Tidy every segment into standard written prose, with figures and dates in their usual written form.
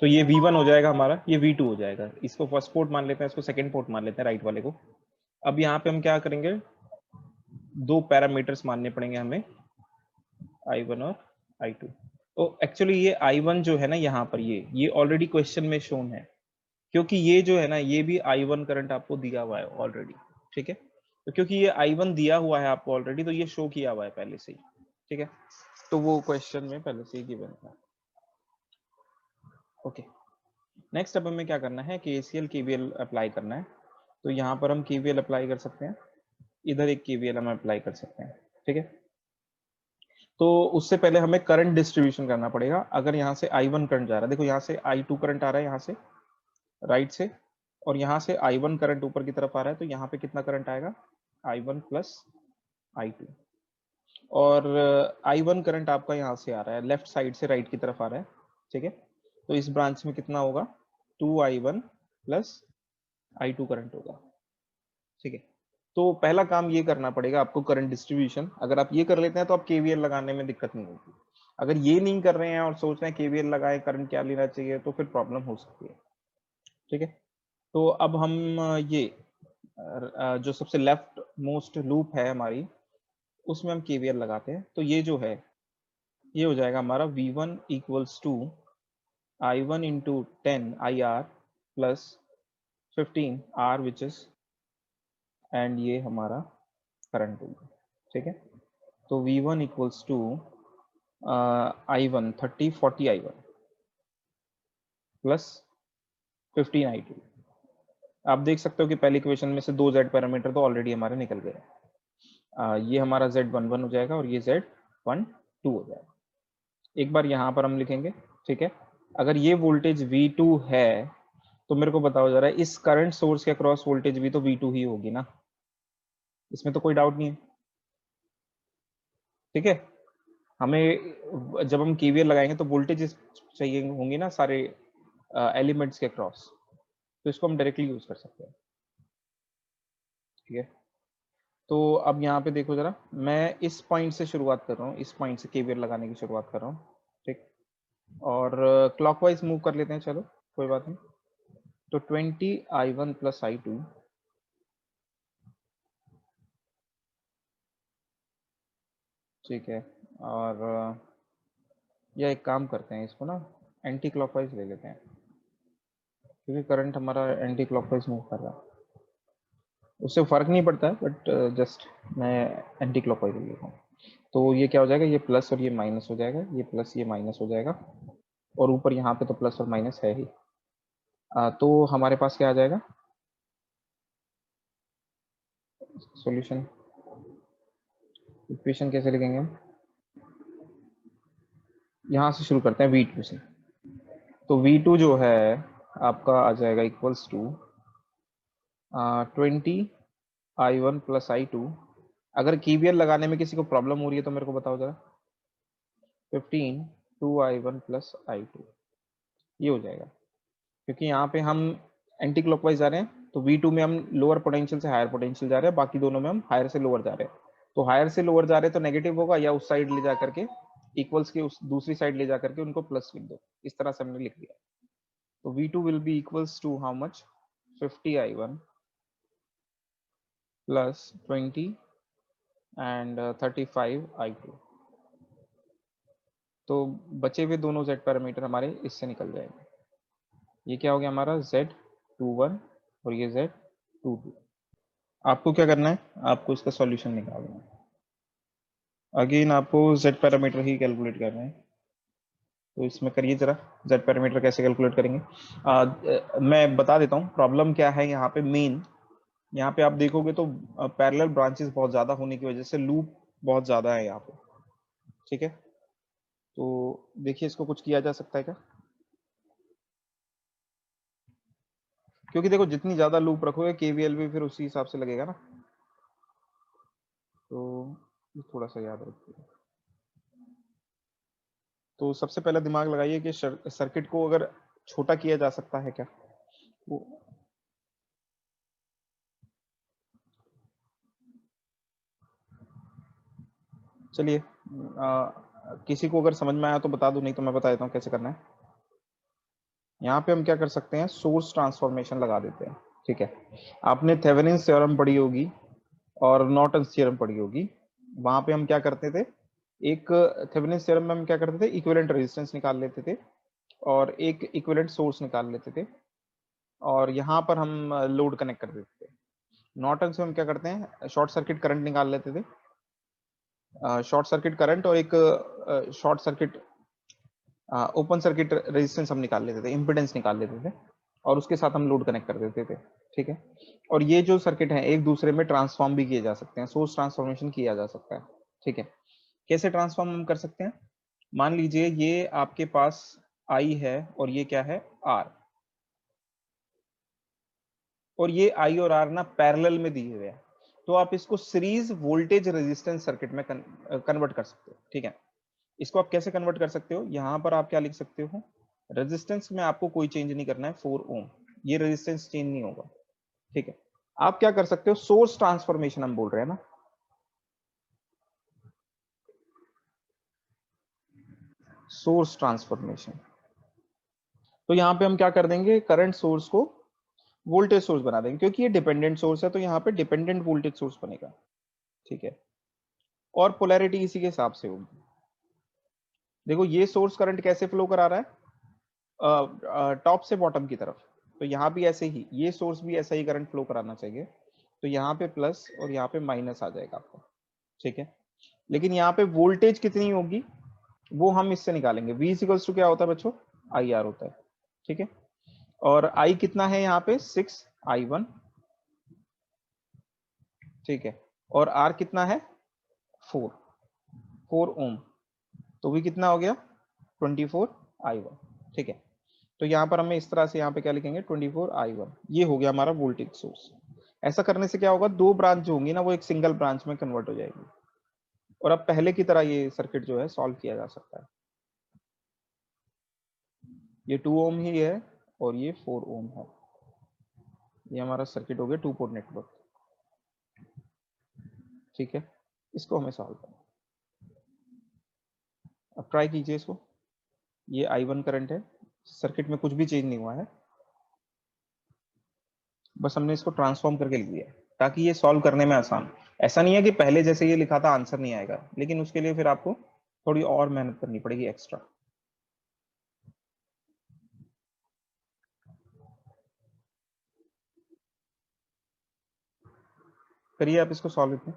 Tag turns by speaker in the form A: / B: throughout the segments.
A: तो ये V1 हो जाएगा हमारा, ये V2 हो जाएगा। इसको फर्स्ट पोर्ट मान लेते हैं, इसको सेकंड पोर्ट मान लेते हैं, राइट वाले को। अब यहाँ पे हम क्या करेंगे, दो पैरामीटर्स मानने पड़ेंगे हमें, I1 और I2। तो एक्चुअली ये I1 जो है ना यहाँ पर, ये ऑलरेडी क्वेश्चन में शोन है, क्योंकि ये जो है ना ये भी I1 करंट आपको दिया हुआ है ऑलरेडी। ठीक है, तो क्योंकि ये I1 दिया हुआ है आपको ऑलरेडी, तो ये शो किया हुआ है पहले से ही। ठीक है, तो वो क्वेश्चन में पहले से ही गिवन था। ओके, नेक्स्ट अब हमें क्या करना है, KCL KVL अप्लाई करना है। तो यहाँ पर हम KVL अप्लाई कर सकते हैं, इधर एक KVL हम अप्लाई कर सकते हैं। ठीक है, तो उससे पहले हमें करंट डिस्ट्रीब्यूशन करना पड़ेगा। अगर यहाँ से I1 करंट जा रहा है, देखो यहाँ से I2 करंट आ रहा है यहाँ से राइट से, और यहाँ से I1 करंट ऊपर की तरफ आ रहा है, तो यहाँ पे कितना करंट आएगा, I1 प्लस I2। और I1 करंट आपका यहाँ से आ रहा है, लेफ्ट साइड से राइट की तरफ आ रहा है। ठीक है, तो इस ब्रांच में कितना होगा, 2I1 प्लस I2 करंट होगा। ठीक है, तो पहला काम ये करना पड़ेगा आपको, करंट डिस्ट्रीब्यूशन। अगर आप ये कर लेते हैं तो आप KVL लगाने में दिक्कत नहीं होगी। अगर ये नहीं कर रहे हैं और सोच रहे हैं KVL लगाए, करंट क्या लेना चाहिए, तो फिर प्रॉब्लम हो सकती है। ठीक है, तो अब हम ये जो सबसे लेफ्ट मोस्ट लूप है हमारी, उसमें हम KVL लगाते हैं। तो ये जो है ये हो जाएगा हमारा V1 equals to I1 into 10 IR plus 15 R which is, and ये हमारा करंट होगा। ठीक है, तो V1 equals to I1 30 40 I1 plus 15 I2। आप देख सकते हो कि पहली इक्वेशन में से दो Z पैरामीटर तो ऑलरेडी हमारे निकल गए। ये हमारा Z11 हो जाएगा और ये Z12 हो जाएगा। एक बार यहाँ पर हम लिखेंगे। ठीक है, अगर ये वोल्टेज V2 है तो मेरे को बताओ जरा, इस करंट सोर्स के अक्रॉस वोल्टेज भी तो V2 ही होगी ना, इसमें तो कोई डाउट नहीं है। ठीक है, हमें जब हम KVL लगाएंगे तो वोल्टेज चाहिए होंगी ना सारे एलिमेंट्स के अक्रॉस, तो इसको हम डायरेक्टली यूज कर सकते हैं। ठीक है, तो अब यहाँ पे देखो जरा, मैं इस पॉइंट से शुरुआत कर रहा हूँ, इस पॉइंट से KVL लगाने की शुरुआत कर रहा हूँ। ठीक, और क्लॉकवाइज मूव कर लेते हैं, चलो कोई बात नहीं। तो 20I1 प्लस I2 ठीक है, और या एक काम करते हैं, इसको ना एंटी क्लॉकवाइज ले लेते हैं, क्योंकि करंट हमारा एंटी क्लॉकवाइज मूव कर रहा है। उससे फर्क नहीं पड़ता है, बट जस्ट मैं एंटी क्लॉकवाइज ले लेता हूँ। तो ये क्या हो जाएगा, ये प्लस और ये माइनस हो जाएगा, ये प्लस ये माइनस हो जाएगा, और ऊपर यहाँ पे तो प्लस और माइनस है ही। तो हमारे पास क्या आ जाएगा सॉल्यूशन, इक्वेशन कैसे लिखेंगे हम, यहाँ से शुरू करते हैं V2 से। तो V2 जो है आपका आ जाएगा equals to 20I1 plus I2। अगर KVL लगाने में किसी को प्रॉब्लम हो रही है तो मेरे को बताओ जरा, 15 2I1 प्लस I2 ये हो जाएगा। क्योंकि यहाँ पे हम एंटी क्लॉकवाइज जा रहे हैं, तो V2 में हम लोअर पोटेंशियल से हायर पोटेंशियल जा रहे हैं, बाकी दोनों में हम हायर से लोअर जा रहे हैं। तो हायर से लोअर जा रहे हैं तो नेगेटिव होगा, या उस साइड ले जा करके इक्वल्स के उस दूसरी साइड ले जा करके उनको प्लस लिख दो, इस तरह से हमने लिख दिया। तो V2 will be equals to how much, 50I1 plus 20 and 35I2। तो बचे हुए दोनों Z पैरामीटर हमारे इससे निकल जाएंगे। ये क्या हो गया हमारा Z21 और ये Z22। आपको क्या करना है, आपको इसका सॉल्यूशन निकालना है। अगेन आपको Z पैरामीटर ही कैलकुलेट करना है, तो इसमें करिए जरा, Z पैरामीटर कैसे कैलकुलेट करेंगे। मैं बता देता हूँ प्रॉब्लम क्या है यहाँ पे। मेन यहाँ पे आप देखोगे तो पैरेलल ब्रांचेस बहुत ज्यादा होने की वजह से लूप बहुत ज्यादा है यहाँ पे। ठीक है, तो देखिए इसको कुछ किया जा सकता है क्या, क्योंकि देखो जितनी ज्यादा लूप रखोगे KVL भी फिर उसी हिसाब से लगेगा ना, तो थोड़ा सा याद रखिए। तो सबसे पहला दिमाग लगाइए कि सर्किट को अगर छोटा किया जा सकता है क्या। वो चलिए, किसी को अगर समझ में आया तो बता दो, नहीं तो मैं बता देता हूँ कैसे करना है। यहाँ पे हम क्या कर सकते हैं, सोर्स ट्रांसफॉर्मेशन लगा देते हैं। ठीक है, आपने थेवेनिन्स थ्योरम पढ़ी होगी और नॉर्टन्स थ्योरम पढ़ी होगी। वहां पे हम क्या करते थे, एक थेवेनिन्स थ्योरम में हम क्या करते थे, इक्विवेलेंट रेजिस्टेंस निकाल लेते थे और एक इक्विवेलेंट सोर्स निकाल लेते थे, और यहाँ पर हम लोड कनेक्ट कर देते थे। नॉर्टन्स में हम क्या करते हैं, शॉर्ट सर्किट करंट निकाल लेते थे, शॉर्ट सर्किट करंट और एक short circuit open circuit resistance हम निकाल लेते थे, इंपिडेंस निकाल लेते थे, और उसके साथ हम लोड कनेक्ट कर देते थे। ठीक है, और ये जो सर्किट है एक दूसरे में ट्रांसफॉर्म भी किए जा सकते हैं, सोर्स ट्रांसफॉर्मेशन किया जा सकता है। ठीक है, कैसे ट्रांसफॉर्म हम कर सकते हैं, मान लीजिए ये आपके पास आई है और ये क्या है, आर, और ये आई और आर ना पैरेलल में दिए हुए हैं, तो आप इसको सीरीज वोल्टेज रेजिस्टेंस सर्किट में कन्वर्ट कर सकते हो। ठीक है, इसको आप कैसे कन्वर्ट कर सकते हो, यहां पर आप क्या लिख सकते हो, रेजिस्टेंस में आपको कोई चेंज नहीं करना है, 4 ओम, ये रेजिस्टेंस चेंज नहीं होगा। ठीक है, आप क्या कर सकते हो, सोर्स ट्रांसफॉर्मेशन हम बोल रहे हैं ना, सोर्स ट्रांसफॉर्मेशन। तो यहां पे हम क्या कर देंगे, करंट सोर्स को वोल्टेज सोर्स बना देंगे, क्योंकि ये डिपेंडेंट सोर्स है तो यहाँ पे डिपेंडेंट वोल्टेज सोर्स बनेगा। ठीक है, और पोलैरिटी इसी के हिसाब से होगी। देखो ये सोर्स करंट कैसे फ्लो करा रहा है, टॉप से बॉटम की तरफ, तो यहाँ भी ऐसे ही ये सोर्स भी ऐसा ही करंट फ्लो कराना चाहिए, तो यहाँ पे प्लस और यहाँ पे माइनस आ जाएगा आपको। ठीक है, लेकिन यहाँ पे वोल्टेज कितनी होगी वो हम इससे निकालेंगे, V इक्वल्स टू क्या होता है बच्चों, IR होता है। ठीक है, और I कितना है यहाँ पे 6I1। ठीक है, और R कितना है 4 ओम, तो भी कितना हो गया 24I1। ठीक है, तो यहाँ पर हमें इस तरह से यहाँ पे क्या लिखेंगे 24I1, ये हो गया हमारा वोल्टेज सोर्स। ऐसा करने से क्या होगा, दो ब्रांच जो होंगी ना वो एक सिंगल ब्रांच में कन्वर्ट हो जाएगी, और अब पहले की तरह ये सर्किट जो है सॉल्व किया जा सकता है। ये 2 ओम ही है और ये 4 ओम है, ये हमारा सर्किट हो गया 2 पोर्ट नेटवर्क। ठीक है, इसको हमें सॉल्व करना, अब ट्राई कीजिए इसको। ये I1 करंट है, सर्किट में कुछ भी चेंज नहीं हुआ है, बस हमने इसको ट्रांसफॉर्म करके लिख दिया ताकि ये सॉल्व करने में आसान। ऐसा नहीं है कि पहले जैसे ये लिखा था आंसर नहीं आएगा, लेकिन उसके लिए फिर आपको थोड़ी और मेहनत करनी पड़ेगी एक्स्ट्रा। करिए आप इसको सॉल्व इतना।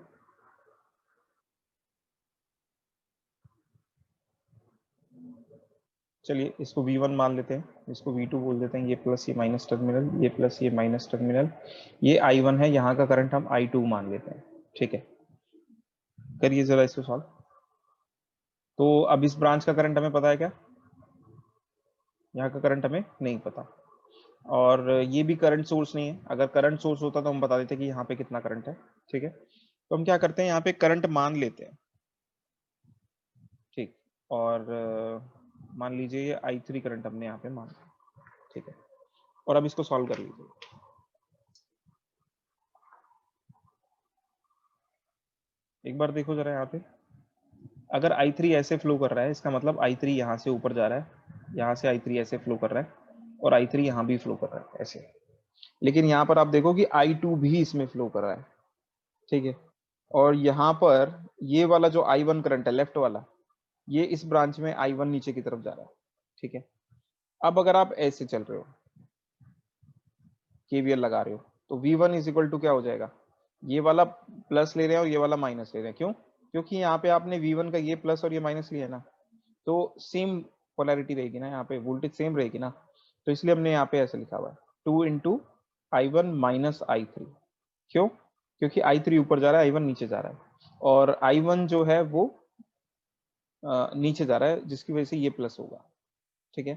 A: चलिए इसको V1 मान लेते हैं, इसको V2 बोल देते हैं, ये प्लस ये माइनस टर्मिनल, ये प्लस ये माइनस टर्मिनल, ये I1 है, यहाँ का करंट हम I2 मान लेते हैं। ठीक है, करिए जरा इसको सॉल्व। तो अब इस ब्रांच का करंट हमें पता है क्या, यहाँ का करंट हमें नहीं पता, और ये भी करंट सोर्स नहीं है, अगर करंट सोर्स होता तो हम बता देते कि यहाँ पे कितना करंट है। ठीक है, तो हम क्या करते हैं, यहाँ पे करंट मान लेते हैं। ठीक, और मान लीजिए ये I3 करंट हमने यहाँ पे मान लिया। ठीक है, और अब इसको सॉल्व कर लीजिए। एक बार देखो जरा यहाँ पे, अगर I3 ऐसे फ्लो कर रहा है इसका मतलब I3 यहाँ से ऊपर जा रहा है, यहाँ से I3 ऐसे फ्लो कर रहा है, और I3 यहाँ भी फ्लो कर रहा है ऐसे, लेकिन यहाँ पर आप देखो कि I2 भी इसमें फ्लो कर रहा है। ठीक है, और यहाँ पर ये वाला जो I1 करंट है लेफ्ट वाला, ये इस ब्रांच में I1 नीचे की तरफ जा रहा है। ठीक है, अब अगर आप ऐसे चल रहे हो, KVL लगा रहे हो, तो V1 इज इक्वल टू क्या हो जाएगा, ये वाला प्लस ले रहे हैं और ये वाला माइनस ले रहे हैं, क्यों, क्योंकि यहाँ पे आपने V1 का ये प्लस और ये माइनस लिया है ना, तो सेम पोलैरिटी रहेगी ना, यहाँ पे वोल्टेज सेम रहेगी ना, तो इसलिए हमने यहाँ पे ऐसे लिखा हुआ है 2 इंटू I1 माइनस I3। क्यों, क्योंकि I3 ऊपर जा रहा है, I1 नीचे जा रहा है, और I1 जो है वो नीचे जा रहा है, जिसकी वजह से ये प्लस होगा। ठीक है,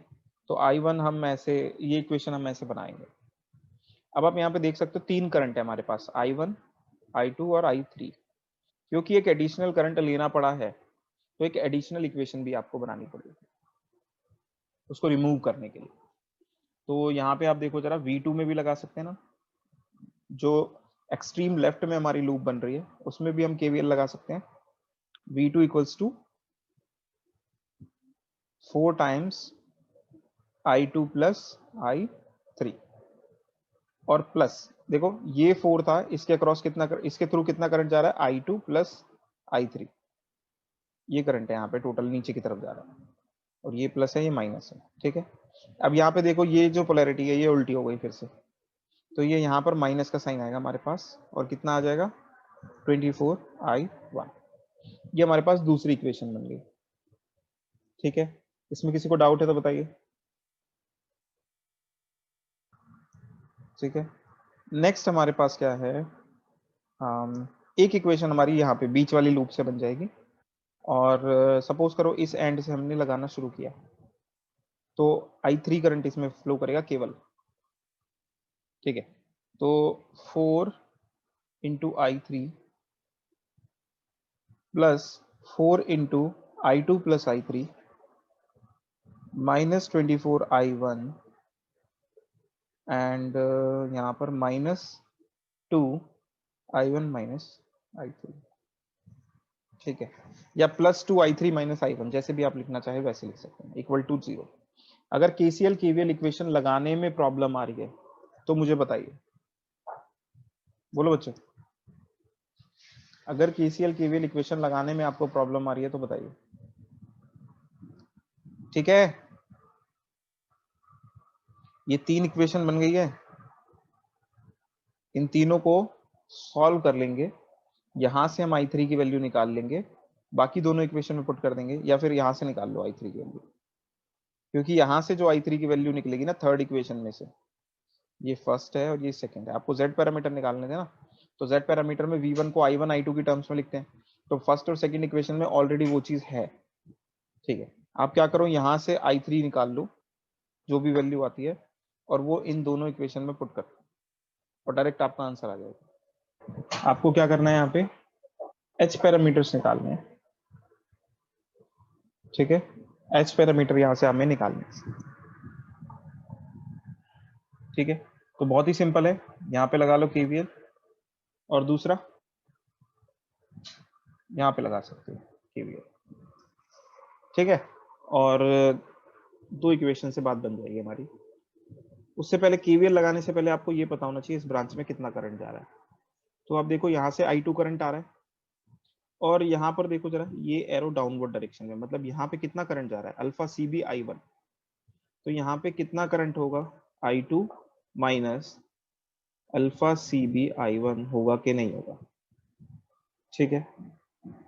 A: तो I1 हम ऐसे, ये इक्वेशन हम ऐसे बनाएंगे। अब आप यहाँ पे देख सकते हो तीन करंट है हमारे पास, I1, I2 और I3। क्योंकि एक एडिशनल करंट लेना पड़ा है तो एक एडिशनल इक्वेशन भी आपको बनानी पड़ेगी उसको रिमूव करने के लिए। तो यहाँ पे आप देखो जरा, V2 में भी लगा सकते हैं ना, जो एक्सट्रीम लेफ्ट में हमारी लूप बन रही है उसमें भी हम KVL लगा सकते हैं। V2 equals to 4 times I2 plus I3 और प्लस देखो ये 4 था, इसके अक्रॉस कितना इसके थ्रू कितना करंट जा रहा है, I2 प्लस I3, ये करंट है यहाँ पे टोटल नीचे की तरफ जा रहा है, और ये प्लस है ये माइनस है, ठीक है। अब यहाँ पे देखो ये जो पोलैरिटी है ये उल्टी हो गई फिर से, तो ये यहाँ पर माइनस का साइन आएगा हमारे पास, और कितना आ जाएगा 24I1, ये हमारे पास दूसरी इक्वेशन बन गई, ठीक है। इसमें किसी को डाउट है तो बताइए, ठीक है। नेक्स्ट हमारे पास क्या है, एक इक्वेशन हमारी यहाँ पे बीच वाली लूप से बन जाएगी, और सपोज करो इस एंड से हमने लगाना शुरू किया, तो I3 करंट इसमें फ्लो करेगा केवल, ठीक है। तो 4 into I3 plus 4 into I2 plus I3 minus 24I1 and यहाँ पर -2I1 माइनस I3, ठीक है, या +2I3 माइनस I1, जैसे भी आप लिखना चाहे वैसे लिख सकते हैं, इक्वल टू 0। अगर KCL KVL इक्वेशन लगाने में प्रॉब्लम आ रही है तो मुझे बताइए, बोलो बच्चों, अगर KCL KVL इक्वेशन लगाने में आपको प्रॉब्लम आ रही है तो बताइए, ठीक है। ये 3 इक्वेशन बन गई है, इन तीनों को सॉल्व कर लेंगे, यहां से हम I3 की वैल्यू निकाल लेंगे, बाकी दोनों इक्वेशन में पुट कर देंगे, या फिर यहां से निकाल लो I3 की वैल्यू, क्योंकि यहां से जो I3 की वैल्यू निकलेगी ना थर्ड इक्वेशन में से, ये फर्स्ट है और ये सेकंड है, आपको Z पैरामीटर निकालने थे ना, तो Z पैरामीटर में V1 को I1 I2 की टर्म्स में लिखते हैं, तो फर्स्ट और सेकंड इक्वेशन में ऑलरेडी वो चीज है, ठीक है। आप क्या करो, यहां से I3 निकाल लो जो भी वैल्यू आती है, और वो इन दोनों इक्वेशन में पुट कर, और डायरेक्ट आपका आंसर आ जाएगा। आपको क्या करना है, यहाँ पे H पैरामीटर्स निकालने हैं, ठीक है। H पैरामीटर यहां से हमें निकालने हैं, ठीक है। तो बहुत ही सिंपल है, यहाँ पे लगा लो KVL, और दूसरा यहाँ पे लगा सकते हो KVL, ठीक है। और 2 इक्वेशन से बात बन जाएगी हमारी। उससे पहले KVL लगाने से पहले आपको ये पता होना चाहिए इस ब्रांच में कितना करंट जा रहा है। तो आप देखो यहाँ से I2 करंट आ रहा है, और यहाँ पर देखो जरा ये एरो डाउनवर्ड डायरेक्शन में, मतलब यहाँ पे कितना करंट जा रहा है, अल्फा CB I1, तो यहाँ पे कितना करंट होगा, I2 minus alpha CB I1 होगा कि नहीं होगा, ठीक है।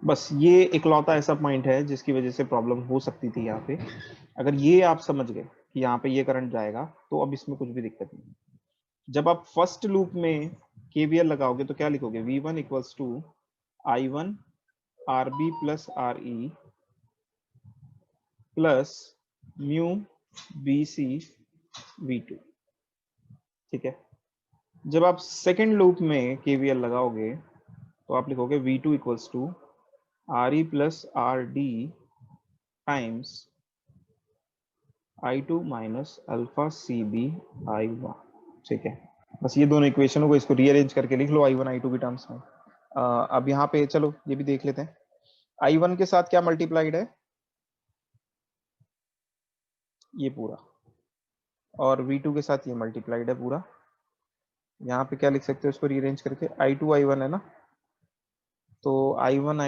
A: बस ये इकलौता ऐसा पॉइंट है जिसकी वजह से प्रॉब्लम हो सकती थी यहाँ पे। अगर ये आप समझ गए कि यहाँ पे ये करंट जाएगा, तो अब इसमें कुछ भी दिक्कत नहीं। जब आप फर्स्ट लूप में KVL लगाओगे तो क्या लिखोगे, V1 equals to I1 RB plus RE plus mu BC V2, ठीक है। जब आप सेकेंड लूप में KVL लगाओगे तो आप लिखोगे V2 equals to RE plus RD times I2 minus alpha CB I1, ठीक है। बस ये दोनों इक्वेशनों को इसको रीअरेंज करके लिख लो I1 I2 की टर्म्स में। अब यहाँ पे चलो ये भी देख लेते हैं, I1 के साथ क्या मल्टीप्लाइड है, ये पूरा, और V2 के साथ ये मल्टीप्लाइड है पूरा। यहाँ पे क्या लिख सकते हो इसको रीअरेंज करके, I2 I1 है ना, तो I1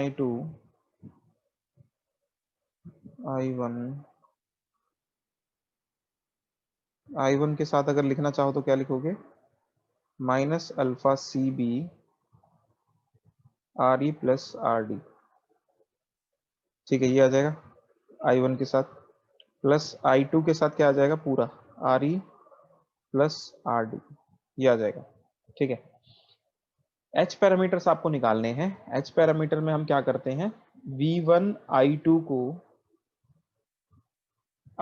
A: I1 के साथ अगर लिखना चाहो तो क्या लिखोगे, minus alpha CB RE plus RD, ठीक है, ये आ जाएगा I1 के साथ, प्लस I2 के साथ क्या आ जाएगा, पूरा RE प्लस RD, ये आ जाएगा, ठीक है। H पैरामीटर्स आपको निकालने हैं। H पैरामीटर में हम क्या करते हैं, V1 I2 को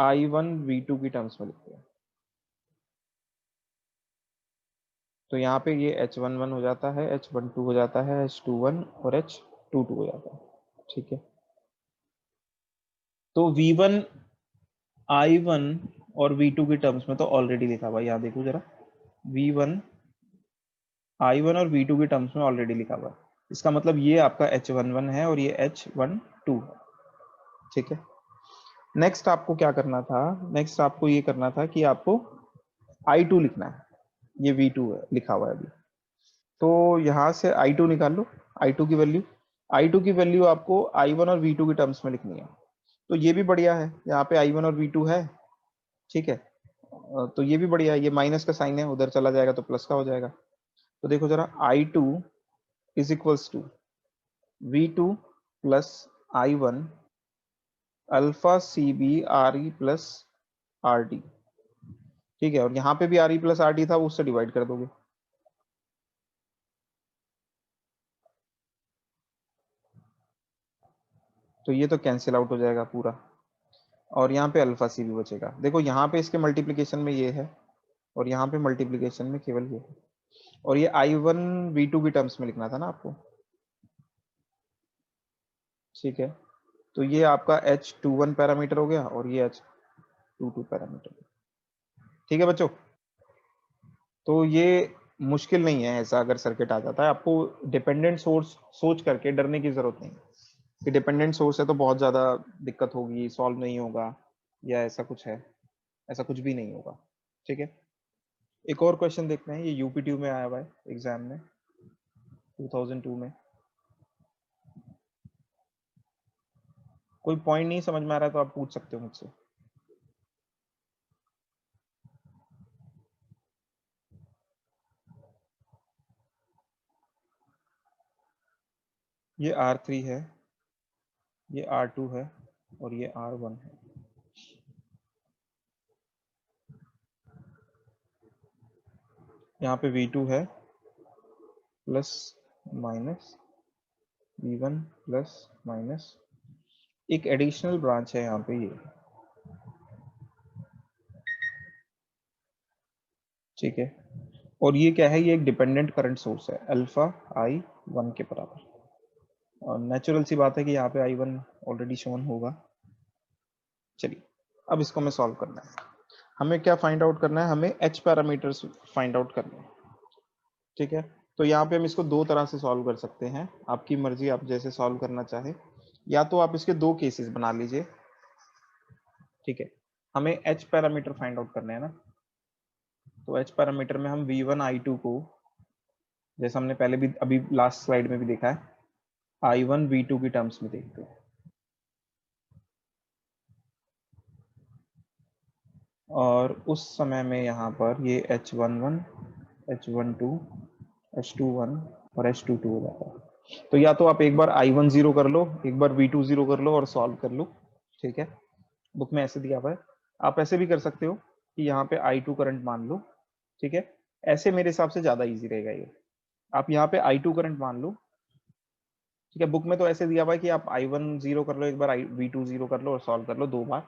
A: I1 V2 की टर्म्स में लिखते हैं, तो यहाँ पे ये H11 हो जाता है, H12 हो जाता है, H21 और H22 हो जाता है, ठीक है। तो V1 I1 और V2 की टर्म्स में तो ऑलरेडी लिखा हुआ है, यहाँ देखो जरा, V1 I1 और V2 की टर्म्स में ऑलरेडी लिखा हुआ है, इसका मतलब ये आपका H11 है और ये H12 है, ठीक है। नेक्स्ट आपको क्या करना था, नेक्स्ट आपको ये करना था कि आपको I2 लिखना है, ये V2 है लिखा हुआ है अभी। तो यहां से I2 निकाल लो, I2 की वैल्यू, I2 की वैल्यू आपको I1 और V2 के टर्म्स में लिखनी है। तो ये भी बढ़िया है, यहाँ पे I1 और V2 है, ठीक है। तो ये भी बढ़िया है, ये माइनस का साइन है, उधर चला जाएगा तो प्लस का हो जाएगा। तो देखो जरा, I2 is equals to V2 plus I1 alpha C B R E plus R D, ठीक है। और यहाँ पे भी R E plus R D था, वो उससे डिवाइड कर दोगे। तो ये तो कैंसिल आउट हो जाएगा पूरा, और यहाँ पे अल्फा सी भी बचेगा। देखो यहाँ पे इसके मल्टीप्लीकेशन में ये है, और यहाँ पे मल्टीप्लीकेशन में केवल ये है, और ये I1 V2 की टर्म्स में लिखना था ना आपको, ठीक है। तो ये आपका H21 पैरामीटर हो गया, और ये H22 पैरामीटर, ठीक है बच्चों। तो ये मुश्किल नहीं है ऐसा, अगर सर्किट आ जाता है आपको डिपेंडेंट सोर्स सोच करके डरने की जरूरत नहीं कि डिपेंडेंट सोर्स है तो बहुत ज्यादा दिक्कत होगी, सॉल्व नहीं होगा, या ऐसा कुछ है। ऐसा कुछ भी नहीं होगा, ठीक है। एक और क्वेश्चन देखते हैं, ये यूपीट्यू में आया हुआ है एग्जाम में 2002 में। कोई पॉइंट नहीं समझ में आ रहा है तो आप पूछ सकते हो मुझसे। ये R3 है, ये R2 है, और ये R1 है। यहाँ पे V2 है plus minus, V1 plus minus, एक एडिशनल ब्रांच है यहाँ पे ये, ठीक है। और ये क्या है, ये एक डिपेंडेंट करंट सोर्स है अल्फा I1 के बराबर, और नेचुरल सी बात है कि यहाँ पे I1 ऑलरेडी शोन होगा। चलिए, अब इसको हमें सॉल्व करना है। हमें क्या फाइंड आउट करना है, हमें H पैरामीटर्स फाइंड आउट करना है, ठीक है। तो यहाँ पे हम इसको दो तरह से सॉल्व कर सकते हैं, आपकी मर्जी, आप जैसे सॉल्व करना चाहे। या तो आप इसके दो केसेस बना लीजिए, ठीक है। हमें H पैरामीटर फाइंड आउट करना है ना, तो H पैरामीटर में हम V1 I2 को, जैसे हमने पहले भी अभी लास्ट स्लाइड में भी देखा है, I1 V2 की टर्म्स में देखते हैं। और उस समय में यहाँ पर ये H11, H12, H21 और H22 हो जाता है। तो या तो आप एक बार I1 जीरो कर लो, एक बार V2 जीरो कर लो और सॉल्व कर लो, ठीक है। बुक में ऐसे दिया हुआ है। आप ऐसे भी कर सकते हो कि यहाँ पे I2 करंट मान लो, ठीक है। ऐसे मेरे हिसाब से ज्यादा इजी रहेगा ये। आप यहाँ पे I2 करंट मान लो, ठीक है। बुक में तो ऐसे दिया हुआ है कि आप I1 जीरो कर लो एक बार, V2 जीरो कर लो और सॉल्व कर लो दो बार।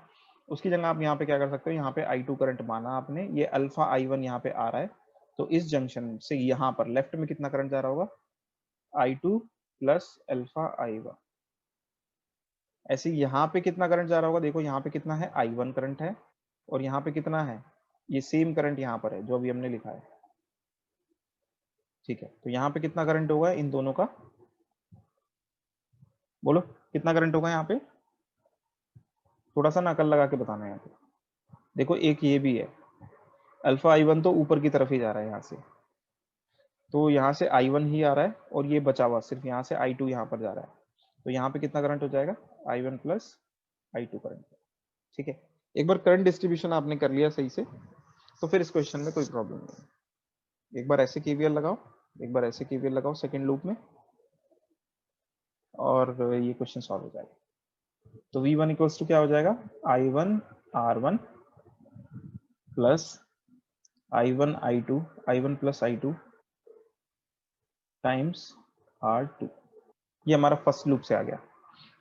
A: उसकी जगह आप यहाँ पे क्या कर सकते हो, यहाँ पे I2 करंट माना आपने, ये अल्फा I1 यहाँ पे आ रहा है, तो इस जंक्शन से यहाँ पर लेफ्ट में कितना करंट जा रहा होगा, I2 प्लस अल्फा I1। ऐसे यहाँ पे कितना करंट जा रहा होगा, देखो यहाँ पे कितना है, I1 करंट है, और यहाँ पे कितना है, ये सेम करंट यहाँ पर है जो अभी हमने लिखा है, ठीक है। तो यहाँ पे कितना करंट होगा इन दोनों का, बोलो कितना करंट होगा यहाँ पे, थोड़ा सा नकल लगा के बताना है यहाँ पे। देखो एक ये भी है, अल्फा I1 तो ऊपर की तरफ ही जा रहा है यहाँ से, तो यहाँ से I1 ही आ रहा है, और ये बचा हुआ सिर्फ यहाँ से I2 यहाँ पर जा रहा है। तो यहाँ पे कितना करंट हो जाएगा, I1 प्लस I2 करंट, ठीक है। एक बार करंट डिस्ट्रीब्यूशन आपने कर लिया सही से, तो फिर इस क्वेश्चन में कोई प्रॉब्लम नहीं है। एक बार ऐसे KVL लगाओ, एक बार ऐसे KVL लगाओ सेकेंड लूप में, और ये क्वेश्चन सॉल्व हो जाएगा। तो V1 इक्वल्स टू क्या हो जाएगा, I1 R1 plus I1 plus I2 times R2। ये हमारा फर्स्ट लूप से आ गया।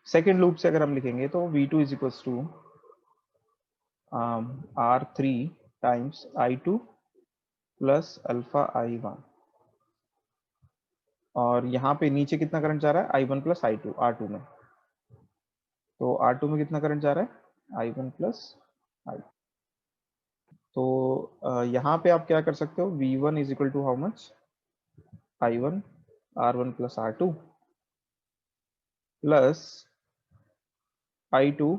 A: सेकेंड लूप से अगर हम लिखेंगे तो V2 is equals to R3 times I2 plus alpha I1, और यहाँ पे नीचे कितना करंट जा रहा है, I1 प्लस I2 R2 में, तो R2 में कितना करंट जा रहा है, I1 प्लस I। तो यहाँ पे आप क्या कर सकते हो, V1 is equal to how much, I1 R1 plus R2 plus I2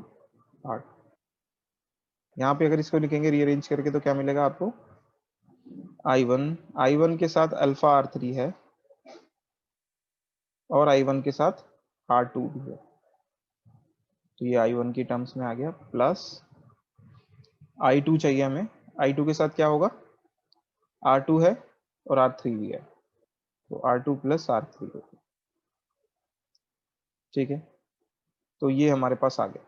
A: R2। यहाँ पे अगर इसको लिखेंगे रीअरेंज करके तो क्या मिलेगा आपको, I1 के साथ अल्फा R3 है और I1 के साथ R2 भी है, तो ये I1 की टर्म्स में आ गया, प्लस I2 चाहिए हमें, I2 के साथ क्या होगा, R2 है और R3 भी है, तो R2 प्लस R3 होगा। ठीक है, तो ये हमारे पास आ गया,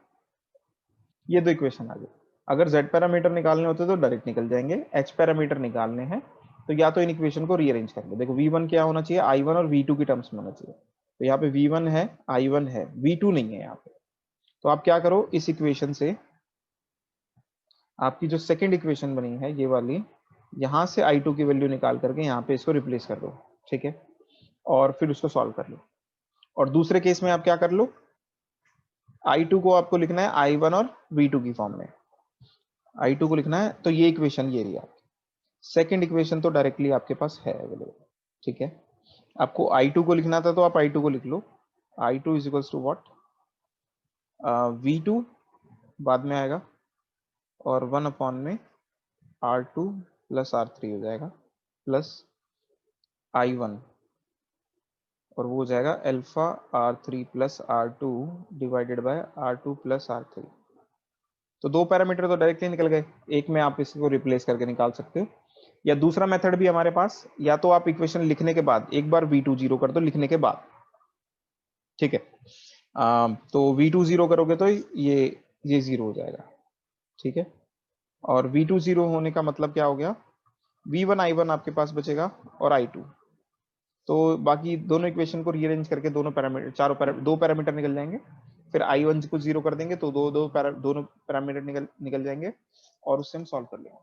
A: ये दो इक्वेशन आ गए। अगर Z पैरामीटर निकालने होते तो डायरेक्ट निकल जाएंगे, H पैरामीटर निकालने हैं तो या तो इन इक्वेशन को रीअरेंज कर लो। देखो V1 क्या होना चाहिए, I1 और V2 की टर्म्स में होना चाहिए, तो यहाँ पे V1 है, I1 है, V2 नहीं है यहाँ पे। तो आप क्या करो, इस इक्वेशन से आपकी जो सेकंड इक्वेशन बनी है ये वाली, यहाँ से I2 की वैल्यू निकाल करके यहाँ पे इसको रिप्लेस कर दो। ठीक है, और फिर उसको सॉल्व कर लो। और दूसरे केस में आप क्या कर लो, I2 को आपको लिखना है I1 और V2 की फॉर्म में, I2 को लिखना है, तो ये इक्वेशन ये रही आपकी। सेकंड इक्वेशन तो डायरेक्टली आपके पास है अवेलेबल। ठीक है, आपको I2 को लिखना था तो आप I2 को लिख लो, I2 is equals to what, V2 बाद में आएगा और 1 अपॉन में R2 प्लस R3 हो जाएगा, प्लस I1 और वो हो जाएगा alpha R3 plus R2 divided by R2 plus R3। तो दो पैरामीटर तो डायरेक्टली निकल गए, एक में आप इसको रिप्लेस करके निकाल सकते हो, या दूसरा मेथड भी हमारे पास, या तो आप इक्वेशन लिखने के बाद एक बार V2 जीरो कर दो लिखने के बाद। ठीक है, तो V2 जीरो करोगे तो ये जीरो हो जाएगा। ठीक है, और V2 जीरो होने का मतलब क्या हो गया, V1 I1 आपके पास बचेगा और I2, तो बाकी दोनों इक्वेशन को रीअरेंज करके दोनों पैरामीटर दो पैरामीटर निकल जाएंगे, फिर I1 को जीरो कर देंगे तो दोनों पैरामीटर निकल जाएंगे और उससे हम सॉल्व कर लेंगे।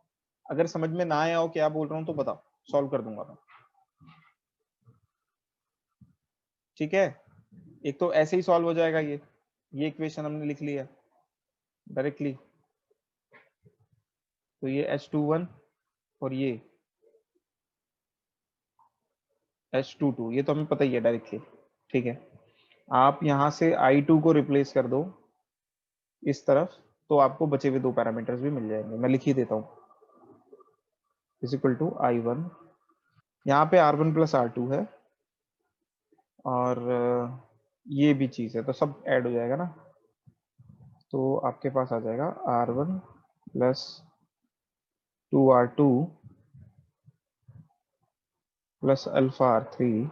A: अगर समझ में ना आया हो क्या बोल रहा हूँ तो बताओ, सॉल्व कर दूंगा मैं। ठीक है, एक तो ऐसे ही सॉल्व हो जाएगा, ये इक्वेशन हमने लिख लिया डायरेक्टली, तो ये H21 और ये H22 ये तो हमें पता ही है डायरेक्टली। ठीक है, आप यहां से I2 को रिप्लेस कर दो इस तरफ, तो आपको बचे हुए दो पैरामीटर्स भी मिल जाएंगे, मैं लिख ही देता हूँ, इज इक्वल टू I1, यहाँ पे R1 प्लस R2 है और ये भी चीज है, तो सब ऐड हो जाएगा ना, तो आपके पास आ जाएगा R1 plus 2R2 plus alpha R3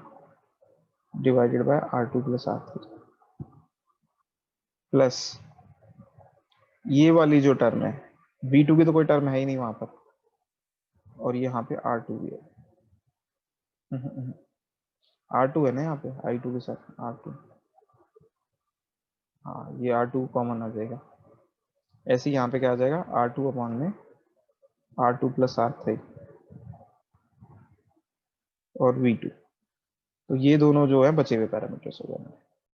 A: divided by R2 plus R3 plus ये वाली जो टर्म है, V2 की तो कोई टर्म है ही नहीं वहां पर, और यहाँ पे R2 भी है। R2 है ना यहाँ पे, I2 के साथ R2, हाँ ये R2 कॉमन आ जाएगा, ऐसे ही यहाँ पे क्या आ जाएगा, R2 अपॉन में R2 प्लस R3 और V2, तो ये दोनों जो है बचे हुए पैरामीटर्स हो जाएंगे।